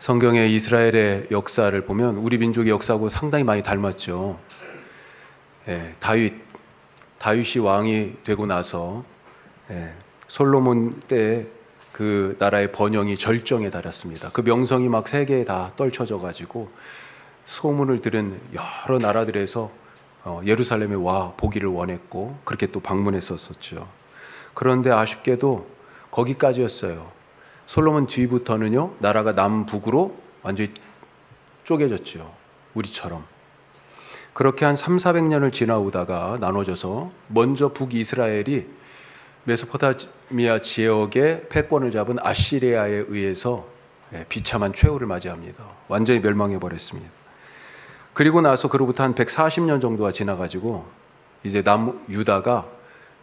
성경의 이스라엘의 역사를 보면 우리 민족의 역사하고 상당히 많이 닮았죠. 다윗이 왕이 되고 나서 솔로몬 때 그 나라의 번영이 절정에 달했습니다. 그 명성이 막 세계에 다 떨쳐져 가지고 소문을 들은 여러 나라들에서 예루살렘에 와 보기를 원했고 그렇게 또 방문했었죠. 그런데 아쉽게도 거기까지였어요. 솔로몬 뒤부터는요, 나라가 남북으로 완전히 쪼개졌죠. 우리처럼. 그렇게 한 300~400년을 지나오다가 나눠져서 먼저 북이스라엘이 메소포타미아 지역의 패권을 잡은 아시리아에 의해서 비참한 최후를 맞이합니다. 완전히 멸망해버렸습니다. 그리고 나서 그로부터 한 140년 정도가 지나가지고 이제 유다가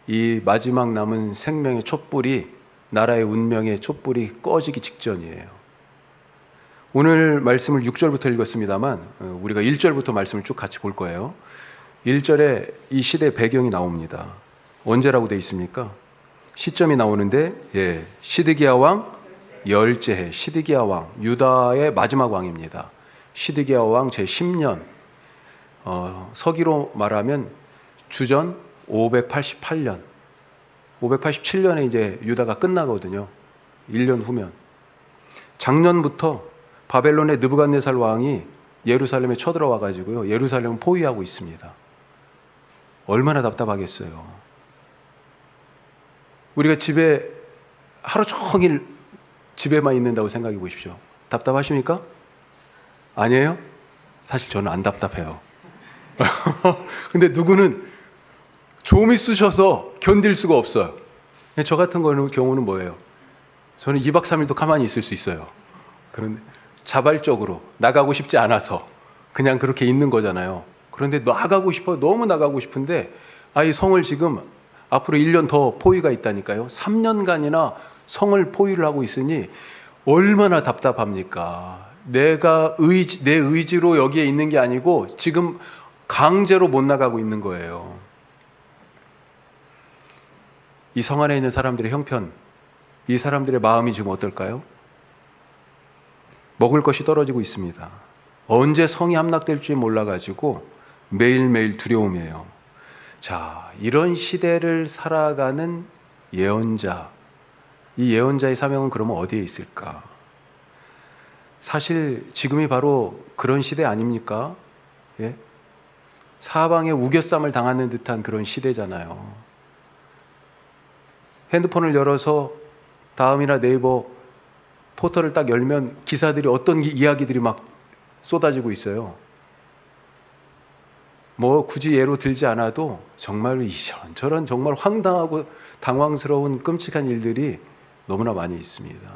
이 마지막 남은 생명의 촛불이, 나라의 운명의 촛불이 꺼지기 직전이에요. 오늘 말씀을 6절부터 읽었습니다만 우리가 1절부터 말씀을 쭉 같이 볼 거예요. 1절에 이 시대의 배경이 나옵니다. 언제라고 되어 있습니까? 시점이 나오는데 시드기야 왕 열째해, 시드기야 왕, 유다의 마지막 왕입니다. 시드기야 왕 제10년, 서기로 말하면 주전 588년, 587년에 이제 유다가 끝나거든요. 1년 후면. 작년부터 바벨론의 느부갓네살 왕이 예루살렘에 쳐들어와 가지고요, 예루살렘을 포위하고 있습니다. 얼마나 답답하겠어요. 우리가 집에 하루 종일 집에만 있는다고 생각해 보십시오. 답답하십니까? 아니에요? 사실 저는 안 답답해요. 근데 누구는 좀이 쑤셔서 견딜 수가 없어요. 저 같은 경우는 뭐예요? 저는 2박 3일도 가만히 있을 수 있어요. 그런데 자발적으로 나가고 싶지 않아서 그냥 그렇게 있는 거잖아요. 그런데 나가고 싶어요. 너무 나가고 싶은데 이 성을 지금 앞으로 1년 더 포위가 있다니까요. 3년간이나 성을 포위를 하고 있으니 얼마나 답답합니까? 내 의지로 여기에 있는 게 아니고 지금 강제로 못 나가고 있는 거예요. 이 성 안에 있는 사람들의 형편, 이 사람들의 마음이 지금 어떨까요? 먹을 것이 떨어지고 있습니다. 언제 성이 함락될지 몰라가지고 매일매일 두려움이에요. 자, 이런 시대를 살아가는 예언자, 이 예언자의 사명은 그러면 어디에 있을까? 사실 지금이 바로 그런 시대 아닙니까? 사방에 우겨쌈을 당하는 듯한 그런 시대잖아요. 핸드폰을 열어서 다음이나 네이버 포털을 딱 열면 기사들이 어떤 이야기들이 막 쏟아지고 있어요. 굳이 예로 들지 않아도 정말 이런저런 정말 황당하고 당황스러운 끔찍한 일들이 너무나 많이 있습니다.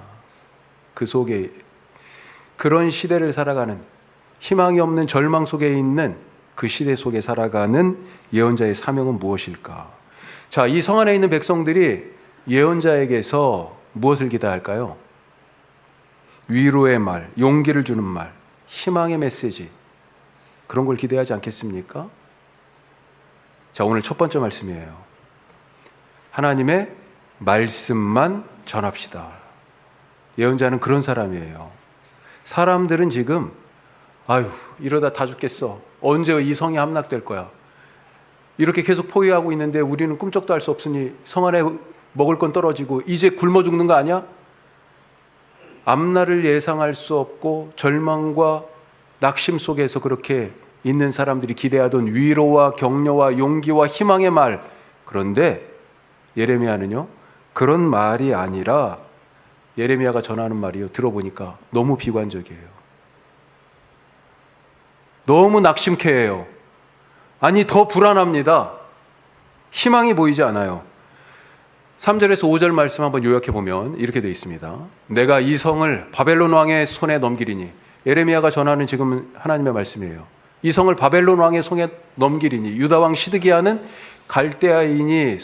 그 속에 그런 시대를 살아가는, 희망이 없는 절망 속에 있는 그 시대 속에 살아가는 예언자의 사명은 무엇일까? 자, 이 성 안에 있는 백성들이 예언자에게서 무엇을 기대할까요? 위로의 말, 용기를 주는 말, 희망의 메시지, 그런 걸 기대하지 않겠습니까? 자, 오늘 첫 번째 말씀이에요. 하나님의 말씀만 전합시다. 예언자는 그런 사람이에요. 사람들은 지금 이러다 다 죽겠어. 언제 이 성이 함락될 거야. 이렇게 계속 포위하고 있는데 우리는 꿈쩍도 할 수 없으니 성 안에 먹을 건 떨어지고 이제 굶어 죽는 거 아니야? 앞날을 예상할 수 없고 절망과 낙심 속에서 그렇게 있는 사람들이 기대하던 위로와 격려와 용기와 희망의 말, 그런데 예레미야는요, 그런 말이 아니라 예레미야가 전하는 말이요, 들어보니까 너무 비관적이에요. 너무 낙심케 해요. 더 불안합니다. 희망이 보이지 않아요. 3절에서 5절 말씀 한번 요약해 보면 이렇게 되어 있습니다. 내가 이 성을 바벨론 왕의 손에 넘기리니, 예레미야가 전하는 지금 하나님의 말씀이에요. 이 성을 바벨론 왕의 손에 넘기리니, 유다 왕 시드기야는 갈대아인의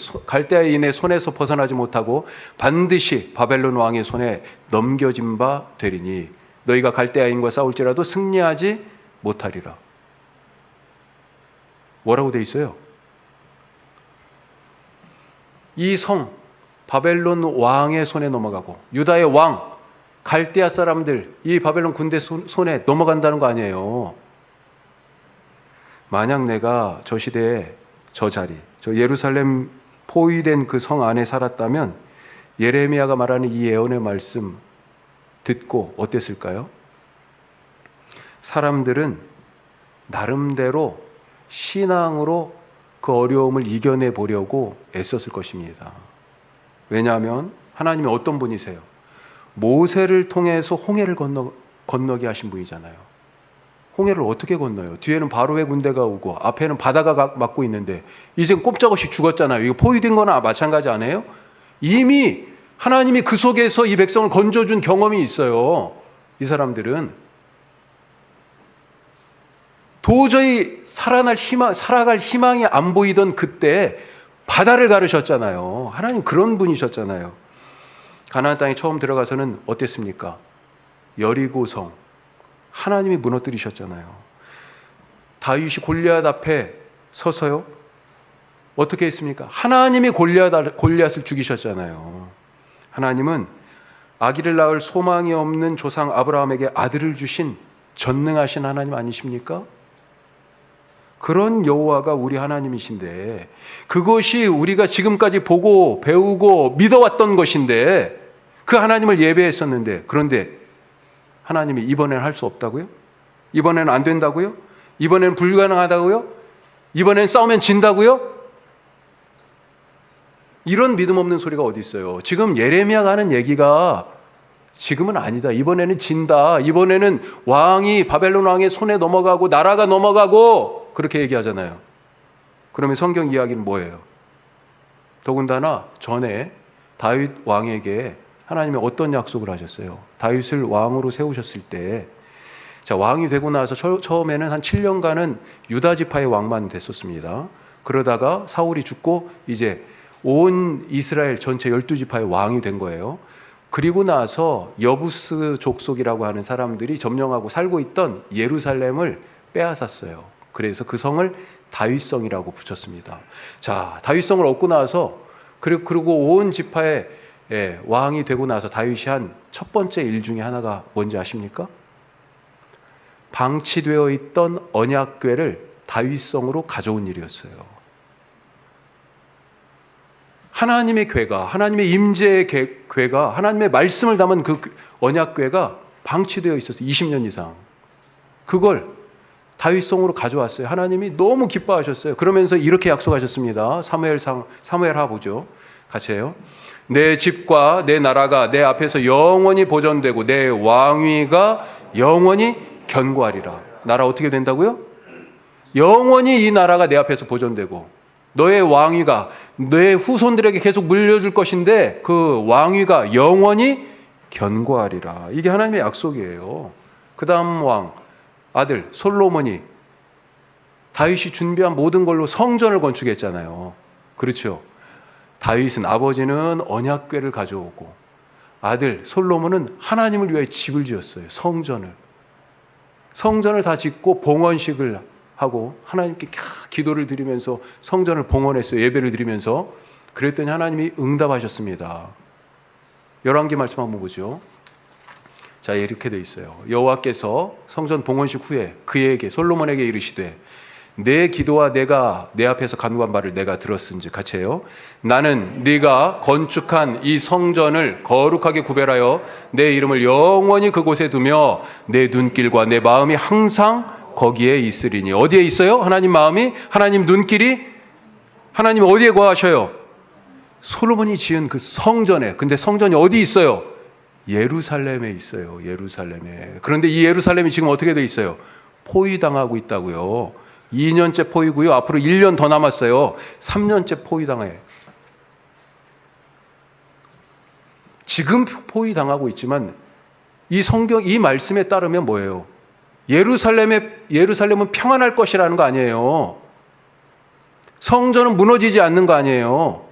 손에서 벗어나지 못하고 반드시 바벨론 왕의 손에 넘겨진 바 되리니 너희가 갈대아인과 싸울지라도 승리하지 못하리라. 뭐라고 되어 있어요? 이 성 바벨론 왕의 손에 넘어가고 유다의 왕 갈대아 사람들, 이 바벨론 군대 손에 넘어간다는 거 아니에요. 만약 내가 저 시대에 저 자리, 저 예루살렘 포위된 그 성 안에 살았다면 예레미야가 말하는 이 예언의 말씀 듣고 어땠을까요? 사람들은 나름대로 신앙으로 그 어려움을 이겨내 보려고 애썼을 것입니다. 왜냐하면 하나님이 어떤 분이세요? 모세를 통해서 홍해를 건너게 하신 분이잖아요. 홍해를 어떻게 건너요? 뒤에는 바로의 군대가 오고 앞에는 바다가 막고 있는데 이제 꼼짝없이 죽었잖아요. 이거 포위된 거나 마찬가지 아니에요? 이미 하나님이 그 속에서 이 백성을 건져준 경험이 있어요. 이 사람들은 도저히 살아갈 희망이 안 보이던 그때 바다를 가르셨잖아요. 하나님 그런 분이셨잖아요. 가나안 땅에 처음 들어가서는 어땠습니까? 여리고성 하나님이 무너뜨리셨잖아요. 다윗이 골리앗 앞에 서서요. 어떻게 했습니까? 하나님이 골리앗을 죽이셨잖아요. 하나님은 아기를 낳을 소망이 없는 조상 아브라함에게 아들을 주신 전능하신 하나님 아니십니까? 그런 여호와가 우리 하나님이신데 그것이 우리가 지금까지 보고 배우고 믿어왔던 것인데 그 하나님을 예배했었는데 그런데 하나님이 이번에는 할 수 없다고요? 이번에는 안 된다고요? 이번에는 불가능하다고요? 이번엔 싸우면 진다고요? 이런 믿음 없는 소리가 어디 있어요? 지금 예레미야가 하는 얘기가 지금은 아니다. 이번에는 진다. 이번에는 왕이 바벨론 왕의 손에 넘어가고 나라가 넘어가고 그렇게 얘기하잖아요. 그러면 성경 이야기는 뭐예요? 더군다나 전에 다윗 왕에게 하나님이 어떤 약속을 하셨어요? 다윗을 왕으로 세우셨을 때 자, 왕이 되고 나서 처음에는 한 7년간은 유다 지파의 왕만 됐었습니다. 그러다가 사울이 죽고 이제 온 이스라엘 전체 12지파의 왕이 된 거예요. 그리고 나서 여부스 족속이라고 하는 사람들이 점령하고 살고 있던 예루살렘을 빼앗았어요. 그래서 그 성을 다윗성이라고 붙였습니다. 자, 다윗성을 얻고 나서 그리고 온 지파의 왕이 되고 나서 다윗이 한 첫 번째 일 중에 하나가 뭔지 아십니까? 방치되어 있던 언약궤를 다윗성으로 가져온 일이었어요. 하나님의 궤가, 하나님의 임재의 궤가, 하나님의 말씀을 담은 그 언약궤가 방치되어 있었어요. 20년 이상. 그걸 다윗성으로 가져왔어요. 하나님이 너무 기뻐하셨어요. 그러면서 이렇게 약속하셨습니다. 사무엘하 보죠. 같이 해요. 내 집과 내 나라가 내 앞에서 영원히 보존되고 내 왕위가 영원히 견고하리라. 나라 어떻게 된다고요? 영원히 이 나라가 내 앞에서 보존되고 너의 왕위가 내 후손들에게 계속 물려줄 것인데 그 왕위가 영원히 견고하리라. 이게 하나님의 약속이에요. 그 다음 왕 아들 솔로몬이 다윗이 준비한 모든 걸로 성전을 건축했잖아요. 그렇죠. 다윗은 아버지는 언약궤를 가져오고 아들 솔로몬은 하나님을 위하여 집을 지었어요. 성전을 다 짓고 봉헌식을 하고 하나님께 기도를 드리면서 성전을 봉헌했어요. 예배를 드리면서. 그랬더니 하나님이 응답하셨습니다. 열왕기 말씀 한번 보죠. 자, 이렇게 돼 있어요. 여호와께서 성전 봉헌식 후에 그에게 솔로몬에게 이르시되 내 기도와 내가 내 앞에서 간구한 바를 내가 들었은지 같이 해요. 나는 네가 건축한 이 성전을 거룩하게 구별하여 내 이름을 영원히 그곳에 두며 내 눈길과 내 마음이 항상 거기에 있으리니. 어디에 있어요? 하나님 마음이, 하나님 눈길이. 하나님 어디에 거하셔요? 솔로몬이 지은 그 성전에. 근데 성전이 어디 있어요? 예루살렘에 있어요. 예루살렘에. 그런데 이 예루살렘이 지금 어떻게 돼 있어요? 포위당하고 있다고요. 2년째 포위고요. 앞으로 1년 더 남았어요. 3년째 포위당해. 지금 포위당하고 있지만 이 말씀에 따르면 뭐예요? 예루살렘은 평안할 것이라는 거 아니에요. 성전은 무너지지 않는 거 아니에요.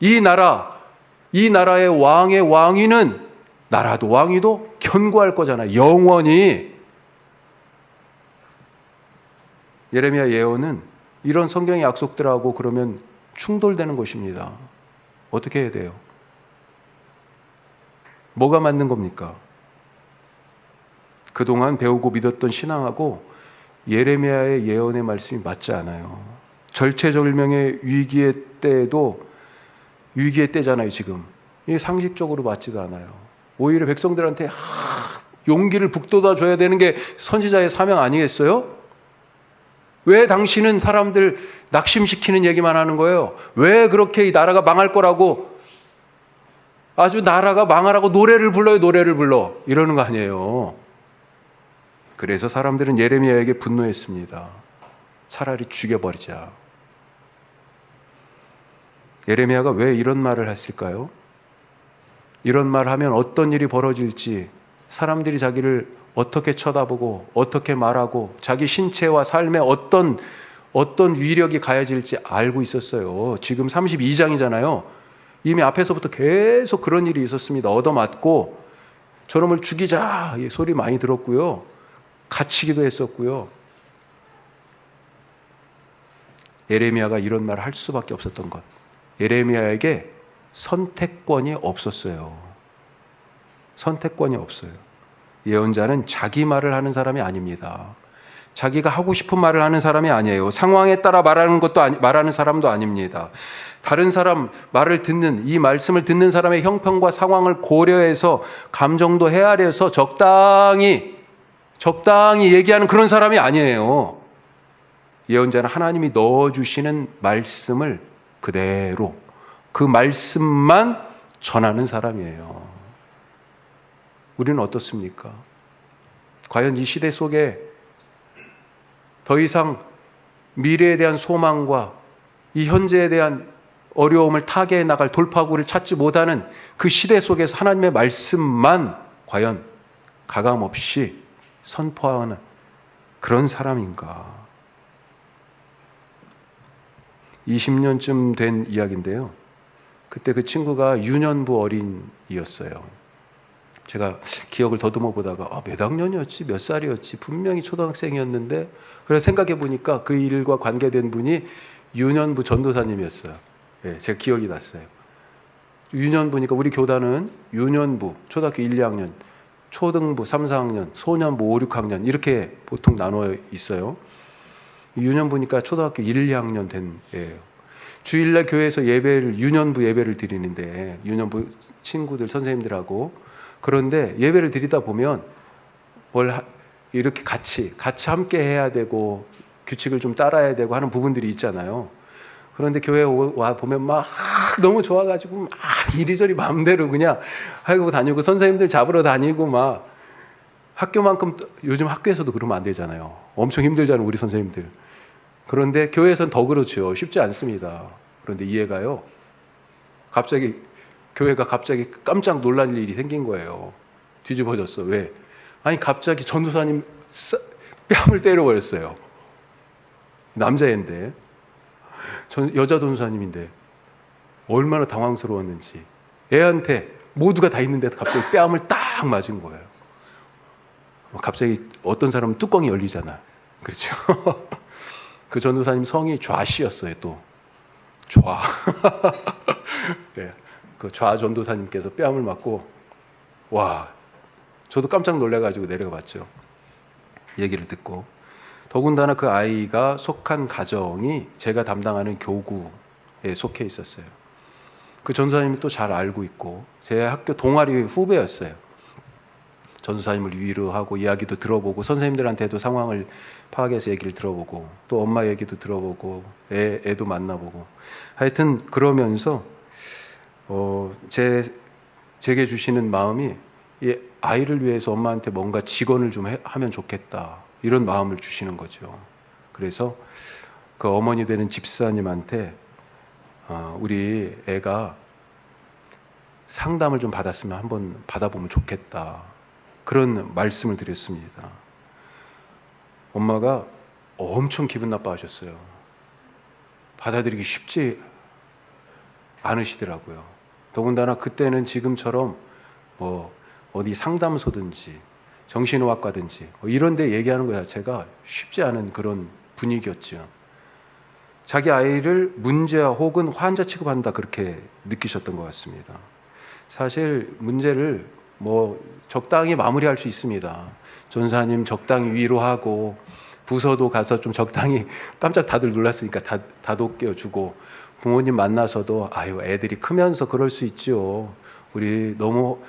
이 나라의 왕의 왕위는 나라도 왕위도 견고할 거잖아요. 영원히. 예레미야 예언은 이런 성경의 약속들하고 그러면 충돌되는 것입니다. 어떻게 해야 돼요? 뭐가 맞는 겁니까? 그동안 배우고 믿었던 신앙하고 예레미야의 예언의 말씀이 맞지 않아요. 절체절명의 위기의 때에도 위기의 때잖아요, 지금. 이게 상식적으로 맞지도 않아요. 오히려 백성들한테 용기를 북돋아 줘야 되는 게 선지자의 사명 아니겠어요? 왜 당신은 사람들 낙심시키는 얘기만 하는 거예요? 왜 그렇게 이 나라가 망할 거라고 아주 나라가 망하라고 노래를 불러요, 노래를 불러. 이러는 거 아니에요. 그래서 사람들은 예레미야에게 분노했습니다. 차라리 죽여버리자. 예레미야가 왜 이런 말을 했을까요? 이런 말을 하면 어떤 일이 벌어질지, 사람들이 자기를 어떻게 쳐다보고 어떻게 말하고 자기 신체와 삶에 어떤 위력이 가해질지 알고 있었어요. 지금 32장이잖아요. 이미 앞에서부터 계속 그런 일이 있었습니다. 얻어맞고 저놈을 죽이자 소리 많이 들었고요. 갇히기도 했었고요. 예레미야가 이런 말을 할 수밖에 없었던 것. 예레미야에게 선택권이 없었어요. 선택권이 없어요. 예언자는 자기 말을 하는 사람이 아닙니다. 자기가 하고 싶은 말을 하는 사람이 아니에요. 상황에 따라 말하는 사람도 아닙니다. 다른 사람 말을 듣는, 이 말씀을 듣는 사람의 형편과 상황을 고려해서 감정도 헤아려서 적당히 얘기하는 그런 사람이 아니에요. 예언자는 하나님이 넣어주시는 말씀을 그대로 그 말씀만 전하는 사람이에요. 우리는 어떻습니까? 과연 이 시대 속에 더 이상 미래에 대한 소망과 이 현재에 대한 어려움을 타개해 나갈 돌파구를 찾지 못하는 그 시대 속에서 하나님의 말씀만 과연 가감없이 선포하는 그런 사람인가? 20년쯤 된 이야기인데요. 그때 그 친구가 유년부 어린이였어요. 제가 기억을 더듬어 보다가 몇 학년이었지? 몇 살이었지? 분명히 초등학생이었는데, 그래서 생각해 보니까 그 일과 관계된 분이 유년부 전도사님이었어요. 예, 제가 기억이 났어요. 유년부니까 우리 교단은 유년부, 초등학교 1, 2학년, 초등부 3, 4학년, 소년부 5, 6학년 이렇게 보통 나눠 있어요. 유년부니까 초등학교 1, 2학년 된 애예요. 주일날 교회에서 유년부 예배를 드리는데, 유년부 친구들, 선생님들하고, 그런데 예배를 드리다 보면 이렇게 같이 함께 해야 되고 규칙을 좀 따라야 되고 하는 부분들이 있잖아요. 그런데 교회에 와 보면 막 너무 좋아가지고 막 이리저리 마음대로 그냥 하고 다니고, 선생님들 잡으러 다니고, 막 학교만큼, 요즘 학교에서도 그러면 안 되잖아요. 엄청 힘들잖아요, 우리 선생님들. 그런데 교회에서는 더 그렇죠. 쉽지 않습니다. 그런데 이해가요. 교회가 갑자기 깜짝 놀랄 일이 생긴 거예요. 뒤집어졌어. 왜? 아니 갑자기 전도사님 뺨을 때려버렸어요. 남자애인데, 여자 전도사님인데 얼마나 당황스러웠는지. 애한테 모두가 다 있는데 갑자기 뺨을 딱 맞은 거예요. 갑자기 어떤 사람은 뚜껑이 열리잖아. 그렇죠? 그 전도사님 성이 좌씨였어요. 또 좌. 네. 그 좌 전도사님께서 뺨을 맞고, 와, 저도 깜짝 놀래가지고 내려가 봤죠. 얘기를 듣고. 더군다나 그 아이가 속한 가정이 제가 담당하는 교구에 속해 있었어요. 그 전도사님이 또 잘 알고 있고, 제 학교 동아리 후배였어요. 전도사님을 위로하고 이야기도 들어보고, 선생님들한테도 상황을 파악해서 얘기를 들어보고, 또 엄마 얘기도 들어보고, 애도 만나보고, 하여튼 그러면서 제게 주시는 마음이, 이 아이를 위해서 엄마한테 뭔가 직언을 좀 하면 좋겠다, 이런 마음을 주시는 거죠. 그래서 그 어머니 되는 집사님한테 우리 애가 상담을 좀 받았으면 한번 받아보면 좋겠다, 그런 말씀을 드렸습니다. 엄마가 엄청 기분 나빠하셨어요. 받아들이기 쉽지 않으시더라고요. 더군다나 그때는 지금처럼 어디 상담소든지 정신의학과든지 이런 데 얘기하는 것 자체가 쉽지 않은 그런 분위기였죠. 자기 아이를 문제아 혹은 환자 취급한다, 그렇게 느끼셨던 것 같습니다. 사실 문제를 뭐 적당히 마무리할 수 있습니다. 전사님 적당히 위로하고 부서도 가서 좀 적당히 깜짝 다들 놀랐으니까 다독여주고 부모님 만나서도 아유 애들이 크면서 그럴 수 있죠. 우리 너무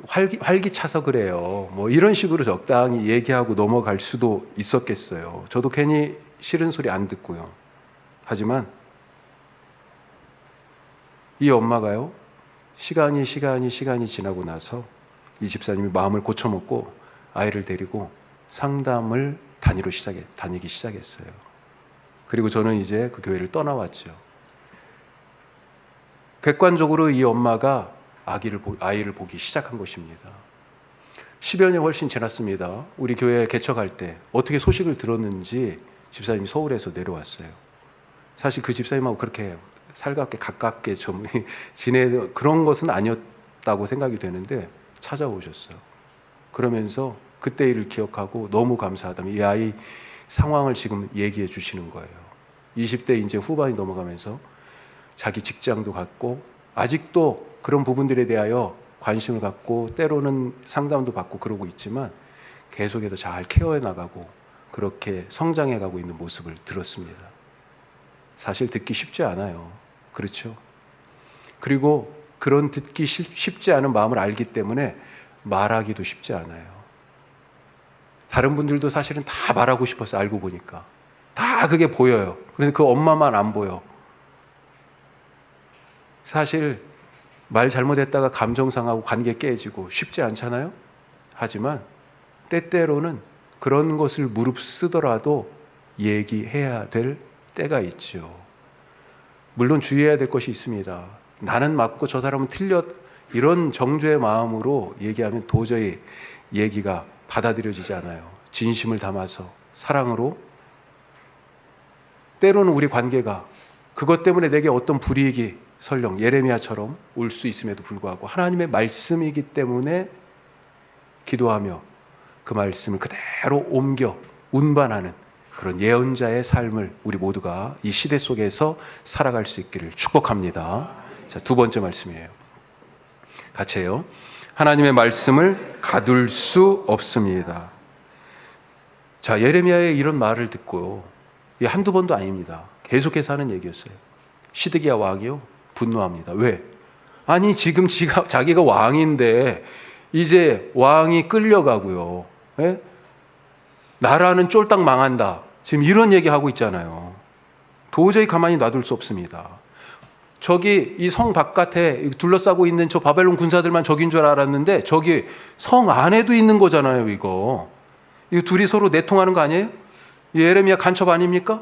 활기차서 그래요. 뭐 이런 식으로 적당히 얘기하고 넘어갈 수도 있었겠어요. 저도 괜히 싫은 소리 안 듣고요. 하지만 이 엄마가요, 시간이 지나고 나서 이 집사님이 마음을 고쳐먹고 아이를 데리고 상담을 다니기 시작했어요. 그리고 저는 이제 그 교회를 떠나왔죠. 객관적으로 이 엄마가 아이를 보기 시작한 것입니다. 10여 년 훨씬 지났습니다. 우리 교회 개척할 때 어떻게 소식을 들었는지 집사님이 서울에서 내려왔어요. 사실 그 집사님하고 그렇게 살갑게 가깝게 좀 그런 것은 아니었다고 생각이 되는데 찾아오셨어요. 그러면서 그때 일을 기억하고 너무 감사하다며 이 아이 상황을 지금 얘기해 주시는 거예요. 20대 이제 후반이 넘어가면서 자기 직장도 갖고 아직도 그런 부분들에 대하여 관심을 갖고 때로는 상담도 받고 그러고 있지만 계속해서 잘 케어해 나가고 그렇게 성장해 가고 있는 모습을 들었습니다. 사실 듣기 쉽지 않아요. 그렇죠? 그리고 그런 듣기 쉽지 않은 마음을 알기 때문에 말하기도 쉽지 않아요. 다른 분들도 사실은 다 말하고 싶어서 알고 보니까 다 그게 보여요. 그런데 그 엄마만 안 보여. 사실 말 잘못했다가 감정 상하고 관계 깨지고 쉽지 않잖아요. 하지만 때때로는 그런 것을 무릅쓰더라도 얘기해야 될 때가 있죠. 물론 주의해야 될 것이 있습니다. 나는 맞고 저 사람은 틀렸, 이런 정죄의 마음으로 얘기하면 도저히 얘기가 받아들여지지 않아요. 진심을 담아서 사랑으로, 때로는 우리 관계가 그것 때문에 내게 어떤 불이익이 설령 예레미야처럼 올 수 있음에도 불구하고 하나님의 말씀이기 때문에 기도하며 그 말씀을 그대로 옮겨 운반하는 그런 예언자의 삶을 우리 모두가 이 시대 속에서 살아갈 수 있기를 축복합니다. 자, 두 번째 말씀이에요. 같이 해요. 하나님의 말씀을 가둘 수 없습니다. 자, 예레미야의 이런 말을 듣고 한두 번도 아닙니다. 계속해서 하는 얘기였어요. 시드기야 왕이요 분노합니다. 왜? 아니 지금 자기가 왕인데 이제 왕이 끌려가고요. 예? 나라는 쫄딱 망한다. 지금 이런 얘기하고 있잖아요. 도저히 가만히 놔둘 수 없습니다. 저기 이 성 바깥에 둘러싸고 있는 저 바벨론 군사들만 저긴 줄 알았는데 저기 성 안에도 있는 거잖아요. 이거 둘이 서로 내통하는 거 아니에요? 예레미야 간첩 아닙니까?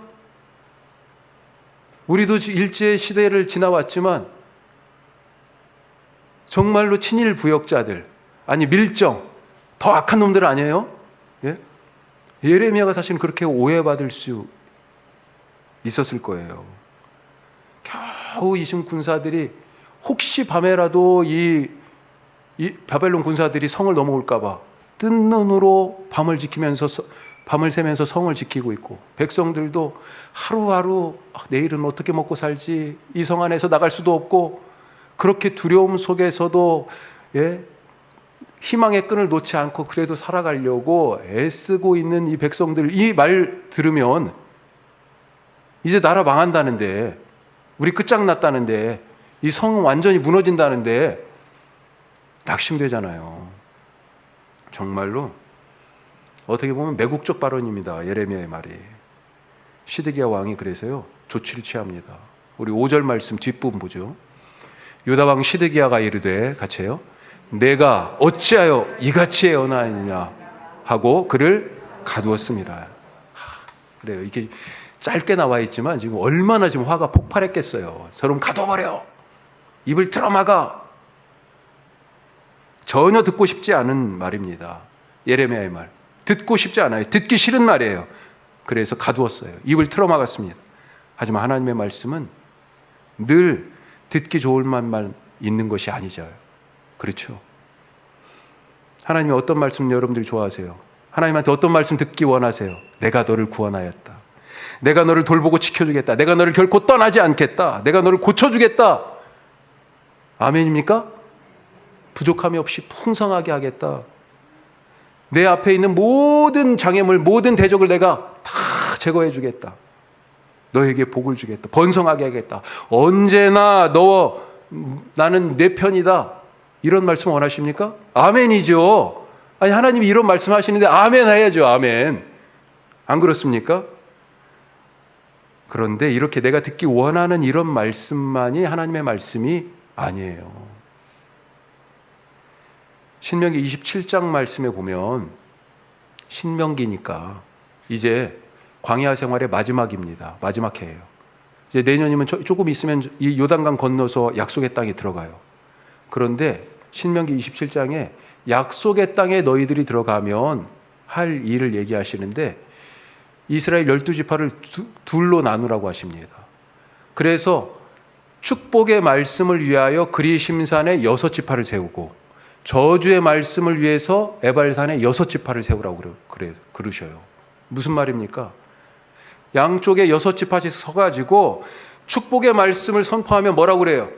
우리도 일제 시대를 지나왔지만 정말로 친일 부역자들, 아니 밀정, 더 악한 놈들 아니에요? 예? 예레미야가 사실 그렇게 오해받을 수 있었을 거예요. 겨우 이신 군사들이 혹시 밤에라도 이 바벨론 군사들이 성을 넘어올까 봐 뜬 눈으로 밤을 새면서 성을 지키고 있고, 백성들도 하루하루 내일은 어떻게 먹고 살지, 이 성 안에서 나갈 수도 없고, 그렇게 두려움 속에서도 희망의 끈을 놓지 않고 그래도 살아가려고 애쓰고 있는 이 백성들, 이 말 들으면 이제 나라 망한다는데, 우리 끝장났다는데, 이 성 완전히 무너진다는데 낙심되잖아요. 정말로 어떻게 보면 매국적 발언입니다. 예레미야의 말이. 시드기야 왕이 그래서요 조치를 취합니다. 우리 5절 말씀 뒷부분 보죠. 유다 왕 시드기야가 이르되, 같이 해요. 내가 어찌하여 이같이 애언하였느냐 하고 그를 가두었습니다. 그래요. 이게 짧게 나와 있지만 지금 얼마나 지금 화가 폭발했겠어요. 저럼 가둬버려. 입을 틀어막아. 전혀 듣고 싶지 않은 말입니다. 예레미야의 말. 듣고 싶지 않아요. 듣기 싫은 말이에요. 그래서 가두었어요. 입을 틀어막았습니다. 하지만 하나님의 말씀은 늘 듣기 좋을 말만 있는 것이 아니죠. 그렇죠? 하나님이 어떤 말씀 여러분들이 좋아하세요? 하나님한테 어떤 말씀 듣기 원하세요? 내가 너를 구원하였다. 내가 너를 돌보고 지켜주겠다. 내가 너를 결코 떠나지 않겠다. 내가 너를 고쳐주겠다. 아멘입니까? 부족함이 없이 풍성하게 하겠다. 내 앞에 있는 모든 장애물, 모든 대적을 내가 다 제거해 주겠다. 너에게 복을 주겠다. 번성하게 하겠다. 언제나 나는 내 편이다. 이런 말씀 원하십니까? 아멘이죠. 아니, 하나님이 이런 말씀 하시는데 아멘 해야죠. 아멘. 안 그렇습니까? 그런데 이렇게 내가 듣기 원하는 이런 말씀만이 하나님의 말씀이 아니에요. 신명기 27장 말씀에 보면, 신명기니까 이제 광야 생활의 마지막입니다. 마지막 해예요. 이제 내년이면 조금 있으면 이 요단강 건너서 약속의 땅에 들어가요. 그런데 신명기 27장에 약속의 땅에 너희들이 들어가면 할 일을 얘기하시는데, 이스라엘 12지파를 둘로 나누라고 하십니다. 그래서 축복의 말씀을 위하여 그리심산에 6지파를 세우고, 저주의 말씀을 위해서 에발산에 6지파를 세우라고 그러셔요. 무슨 말입니까? 양쪽에 6지파씩 서가지고 축복의 말씀을 선포하면 뭐라고 그래요?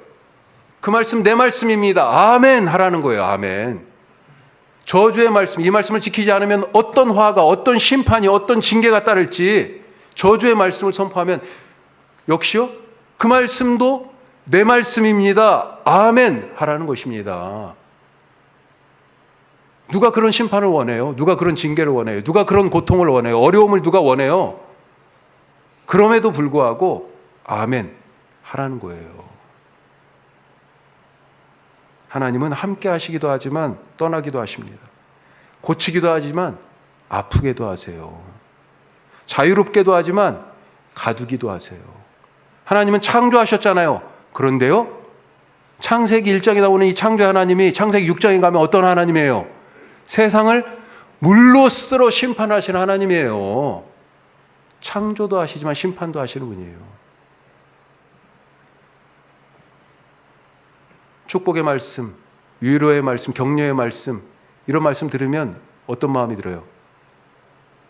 그 말씀 내 말씀입니다. 아멘 하라는 거예요. 아멘. 저주의 말씀, 이 말씀을 지키지 않으면 어떤 화가, 어떤 심판이, 어떤 징계가 따를지, 저주의 말씀을 선포하면 역시요, 그 말씀도 내 말씀입니다. 아멘 하라는 것입니다. 누가 그런 심판을 원해요? 누가 그런 징계를 원해요? 누가 그런 고통을 원해요? 어려움을 누가 원해요? 그럼에도 불구하고 아멘 하라는 거예요. 하나님은 함께 하시기도 하지만 떠나기도 하십니다. 고치기도 하지만 아프게도 하세요. 자유롭게도 하지만 가두기도 하세요. 하나님은 창조하셨잖아요. 그런데요, 창세기 1장에 나오는 이 창조 하나님이 창세기 6장에 가면 어떤 하나님이에요? 세상을 물로 쓸어 심판하시는 하나님이에요. 창조도 하시지만 심판도 하시는 분이에요. 축복의 말씀, 위로의 말씀, 격려의 말씀, 이런 말씀 들으면 어떤 마음이 들어요?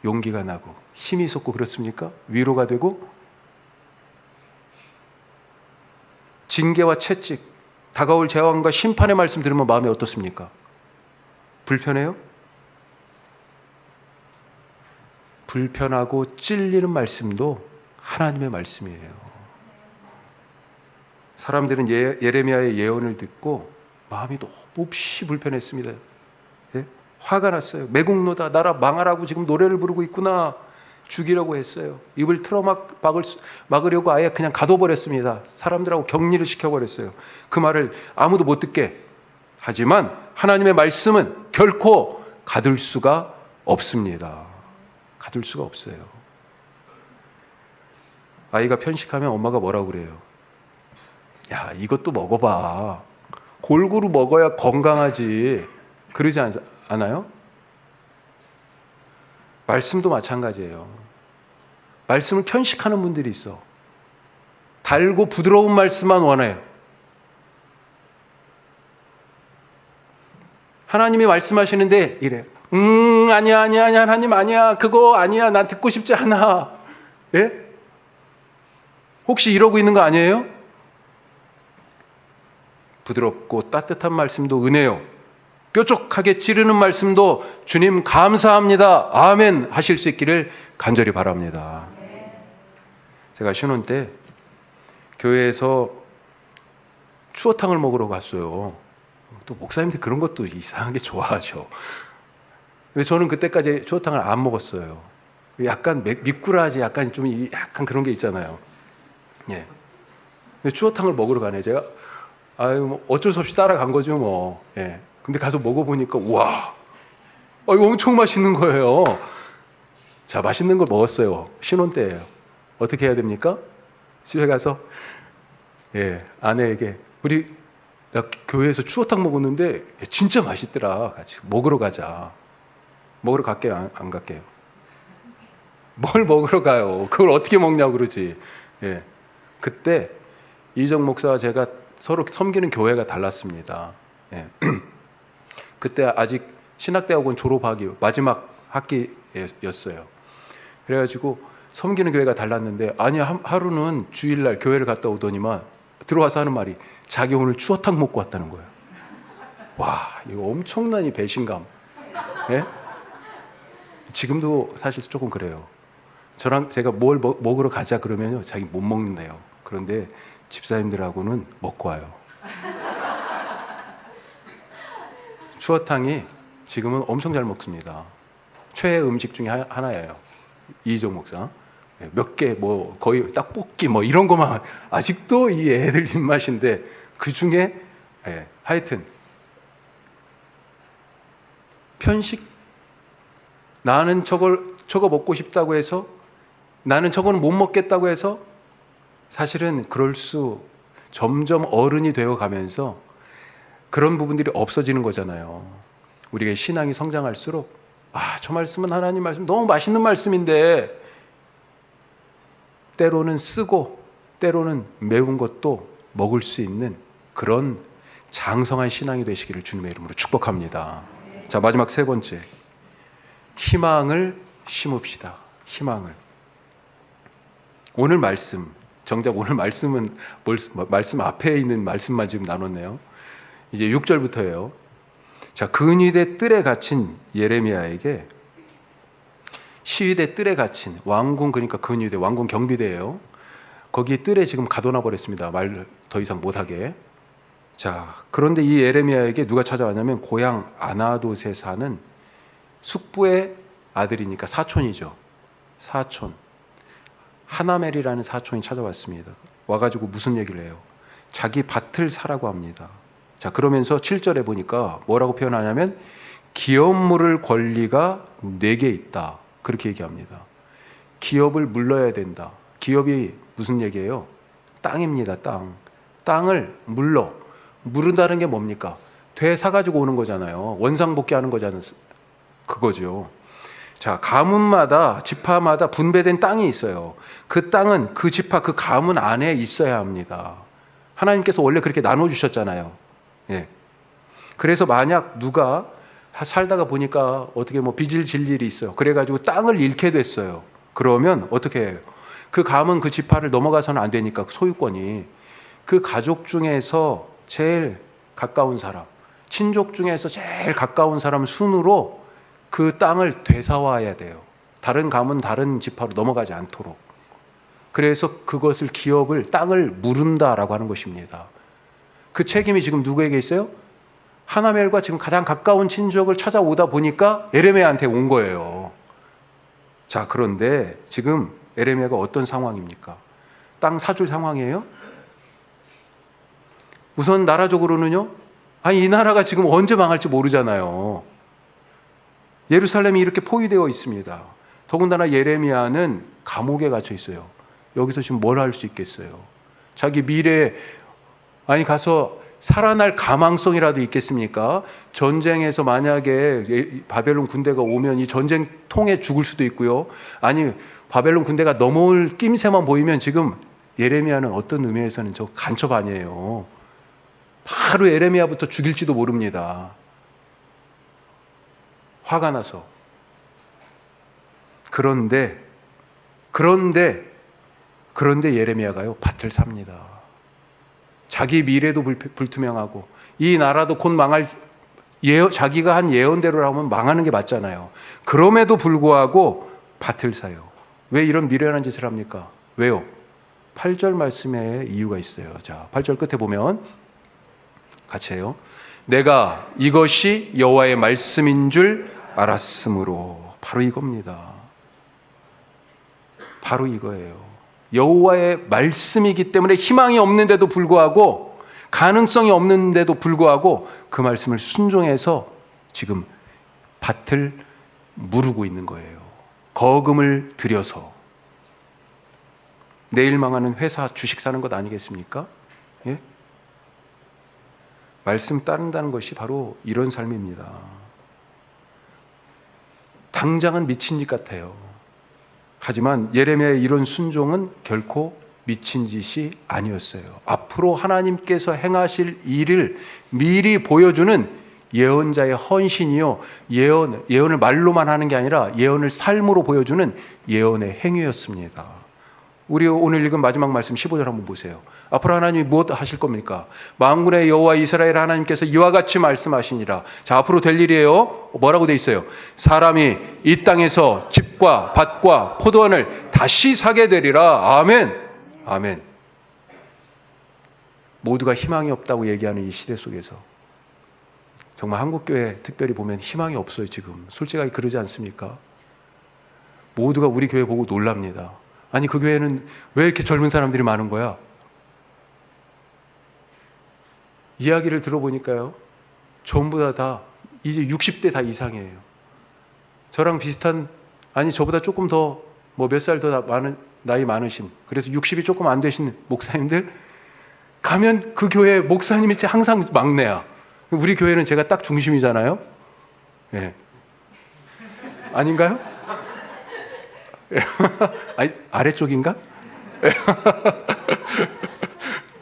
용기가 나고 힘이 솟고 그렇습니까? 위로가 되고. 징계와 채찍, 다가올 재앙과 심판의 말씀 들으면 마음이 어떻습니까? 불편해요? 불편하고 찔리는 말씀도 하나님의 말씀이에요. 사람들은 예레미야의 예언을 듣고 마음이 몹시 불편했습니다. 예? 화가 났어요. 매국노다, 나라 망하라고 지금 노래를 부르고 있구나. 죽이려고 했어요. 입을 막으려고 아예 그냥 가둬버렸습니다. 사람들하고 격리를 시켜버렸어요. 그 말을 아무도 못 듣게. 하지만 하나님의 말씀은 결코 가둘 수가 없습니다. 가둘 수가 없어요. 아이가 편식하면 엄마가 뭐라고 그래요? 야, 이것도 먹어봐. 골고루 먹어야 건강하지. 그러지 않아요? 말씀도 마찬가지예요. 말씀을 편식하는 분들이 있어. 달고 부드러운 말씀만 원해요. 하나님이 말씀하시는데 이래. 아니야, 하나님 아니야. 그거 아니야. 난 듣고 싶지 않아. 예? 혹시 이러고 있는 거 아니에요? 부드럽고 따뜻한 말씀도 은혜요. 뾰족하게 찌르는 말씀도 주님 감사합니다. 아멘 하실 수 있기를 간절히 바랍니다. 제가 신혼 때 교회에서 추어탕을 먹으러 갔어요. 또 목사님들 그런 것도 이상하게 좋아하셔. 근데 저는 그때까지 추어탕을 안 먹었어요. 약간 미꾸라지, 약간 그런 게 있잖아요. 예. 근데 추어탕을 먹으러 가네. 제가 뭐 어쩔 수 없이 따라간 거죠, 뭐. 예. 근데 가서 먹어보니까 우와, 이거 엄청 맛있는 거예요. 자, 맛있는 걸 먹었어요. 신혼 때예요. 어떻게 해야 됩니까? 집에 가서 아내에게 나 교회에서 추어탕 먹었는데 진짜 맛있더라. 같이 먹으러 가자. 먹으러 갈게요? 안 갈게요? 뭘 먹으러 가요? 그걸 어떻게 먹냐고 그러지. 예. 그때 이정 목사와 제가 서로 섬기는 교회가 달랐습니다. 예. 그때 아직 신학대학원 졸업하기 마지막 학기였어요. 그래가지고 섬기는 교회가 달랐는데, 아니 하루는 주일날 교회를 갔다 오더니만 들어와서 하는 말이 자기 오늘 추어탕 먹고 왔다는 거예요. 와, 이거 엄청난 이 배신감. 예? 지금도 사실 조금 그래요. 저랑 제가 뭘 먹으러 가자 그러면요, 자기 못 먹는데요. 그런데 집사님들하고는 먹고 와요. 추어탕이 지금은 엄청 잘 먹습니다. 최애 음식 중에 하나예요. 이희정 목사. 몇 개, 뭐, 거의 떡볶이, 뭐, 이런 거만, 아직도 이 애들 입맛인데, 그 중에, 하여튼, 편식? 나는 저거 먹고 싶다고 해서, 나는 저거는 못 먹겠다고 해서, 사실은 점점 어른이 되어 가면서 그런 부분들이 없어지는 거잖아요. 우리가 신앙이 성장할수록, 저 말씀은 하나님 말씀, 너무 맛있는 말씀인데, 때로는 쓰고 때로는 매운 것도 먹을 수 있는 그런 장성한 신앙이 되시기를 주님의 이름으로 축복합니다. 자, 마지막 세 번째, 희망을 심읍시다. 희망을. 오늘 말씀, 정작 오늘 말씀은 말씀 앞에 있는 말씀만 지금 나눴네요. 이제 6절부터예요. 자, 근위대 뜰에 갇힌 예레미야에게, 시위대 뜰에 갇힌 왕궁, 그러니까 근위대, 왕궁 경비대예요. 거기 뜰에 지금 가둬놔 버렸습니다. 말 더 이상 못하게. 자, 그런데 이 예레미야에게 누가 찾아왔냐면 고향 아나돗에 사는 숙부의 아들이니까 사촌이죠. 사촌 하나멜이라는 사촌이 찾아왔습니다. 와가지고 무슨 얘기를 해요? 자기 밭을 사라고 합니다. 자, 그러면서 7절에 보니까 뭐라고 표현하냐면 기업 물을 권리가 내게 있다. 그렇게 얘기합니다. 기업을 물러야 된다. 기업이 무슨 얘기예요? 땅입니다. 땅을 물은다는 게 뭡니까? 되사가지고 오는 거잖아요. 원상복귀하는 거잖아요. 그거죠. 자, 가문마다, 지파마다 분배된 땅이 있어요. 그 땅은 그 지파, 그 가문 안에 있어야 합니다. 하나님께서 원래 그렇게 나눠주셨잖아요. 예. 그래서 만약 누가 살다가 보니까 어떻게 빚을 질 일이 있어요. 그래가지고 땅을 잃게 됐어요. 그러면 어떻게 해요? 그 가문, 그 지파를 넘어가서는 안 되니까 소유권이 그 가족 중에서 제일 가까운 사람, 친족 중에서 제일 가까운 사람 순으로 그 땅을 되사와야 돼요. 다른 가문, 다른 지파로 넘어가지 않도록. 그래서 그것을 기업을, 땅을 물은다라고 하는 것입니다. 그 책임이 지금 누구에게 있어요? 하나멜과 지금 가장 가까운 친족을 찾아오다 보니까 예레미야한테 온 거예요. 자, 그런데 지금 예레미야가 어떤 상황입니까? 땅 사줄 상황이에요? 우선 나라적으로는요, 이 나라가 지금 언제 망할지 모르잖아요. 예루살렘이 이렇게 포위되어 있습니다. 더군다나 예레미야는 감옥에 갇혀 있어요. 여기서 지금 뭘 할 수 있겠어요? 자기 미래에, 가서 살아날 가망성이라도 있겠습니까? 전쟁에서 만약에 바벨론 군대가 오면 이 전쟁통에 죽을 수도 있고요. 바벨론 군대가 넘어올 낌새만 보이면 지금 예레미야는 어떤 의미에서는 저 간첩 아니에요. 바로 예레미야부터 죽일지도 모릅니다. 화가 나서. 그런데 예레미야가요, 밭을 삽니다. 자기 미래도 불투명하고 이 나라도 곧 망할, 자기가 한 예언대로라면 망하는 게 맞잖아요. 그럼에도 불구하고 밭을 사요. 왜 이런 미련한 짓을 합니까? 왜요? 8절 말씀에 이유가 있어요. 자, 8절 끝에 보면 같이 해요. 내가 이것이 여호와의 말씀인 줄 알았으므로. 바로 이겁니다. 바로 이거예요. 여호와의 말씀이기 때문에 희망이 없는데도 불구하고, 가능성이 없는데도 불구하고 그 말씀을 순종해서 지금 밭을 무르고 있는 거예요. 거금을 들여서. 내일 망하는 회사 주식 사는 것 아니겠습니까? 예? 말씀 따른다는 것이 바로 이런 삶입니다. 당장은 미친 짓 같아요. 하지만 예레미야의 이런 순종은 결코 미친 짓이 아니었어요. 앞으로 하나님께서 행하실 일을 미리 보여주는 예언자의 헌신이요, 예언을 말로만 하는 게 아니라 예언을 삶으로 보여주는 예언의 행위였습니다. 우리 오늘 읽은 마지막 말씀 15절 한번 보세요. 앞으로 하나님이 무엇 하실 겁니까? 만군의 여호와 이스라엘 하나님께서 이와 같이 말씀하시니라. 자, 앞으로 될 일이에요. 뭐라고 돼 있어요? 사람이 이 땅에서 집과 밭과 포도원을 다시 사게 되리라. 아멘. 아멘. 모두가 희망이 없다고 얘기하는 이 시대 속에서 정말 한국교회 특별히 보면 희망이 없어요. 지금 솔직하게 그러지 않습니까? 모두가 우리 교회 보고 놀랍니다. 아니, 그 교회는 왜 이렇게 젊은 사람들이 많은 거야? 이야기를 들어보니까요, 전부 다 이제 60대 다 이상이에요. 저랑 비슷한, 아니 저보다 조금 더 뭐 몇 살 더 많은, 나이 많으신, 그래서 60이 조금 안 되신 목사님들 가면 그 교회 목사님이 항상 막내야. 우리 교회는 제가 딱 중심이잖아요. 예. 아닌가요? 아니, 아래쪽인가?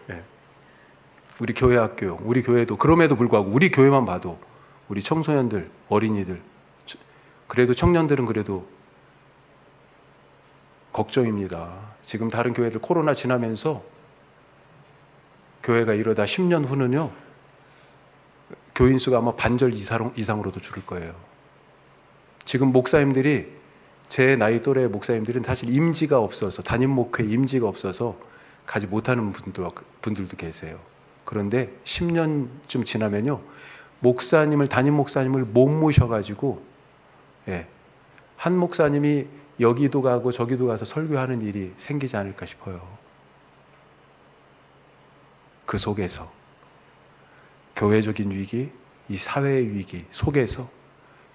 예. 우리 교회 학교, 우리 교회도 그럼에도 불구하고 우리 교회만 봐도 우리 청소년들, 어린이들, 그래도 청년들은 그래도 걱정입니다. 지금 다른 교회들 코로나 지나면서 교회가 이러다 10년 후는요, 교인 수가 아마 반절 이상으로도 줄을 거예요. 지금 목사님들이, 제 나이 또래 목사님들은 사실 임지가 없어서, 담임 목회 임지가 없어서 가지 못하는 분들도 계세요. 그런데 10년쯤 지나면요, 담임 목사님을 못 모셔가지고, 예, 한 목사님이 여기도 가고 저기도 가서 설교하는 일이 생기지 않을까 싶어요. 그 속에서 교회적인 위기, 이 사회의 위기 속에서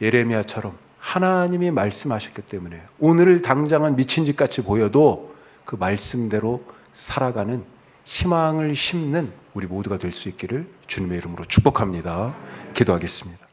예레미야처럼 하나님이 말씀하셨기 때문에 오늘 당장은 미친 짓 같이 보여도 그 말씀대로 살아가는 희망을 심는 우리 모두가 될 수 있기를 주님의 이름으로 축복합니다. 기도하겠습니다.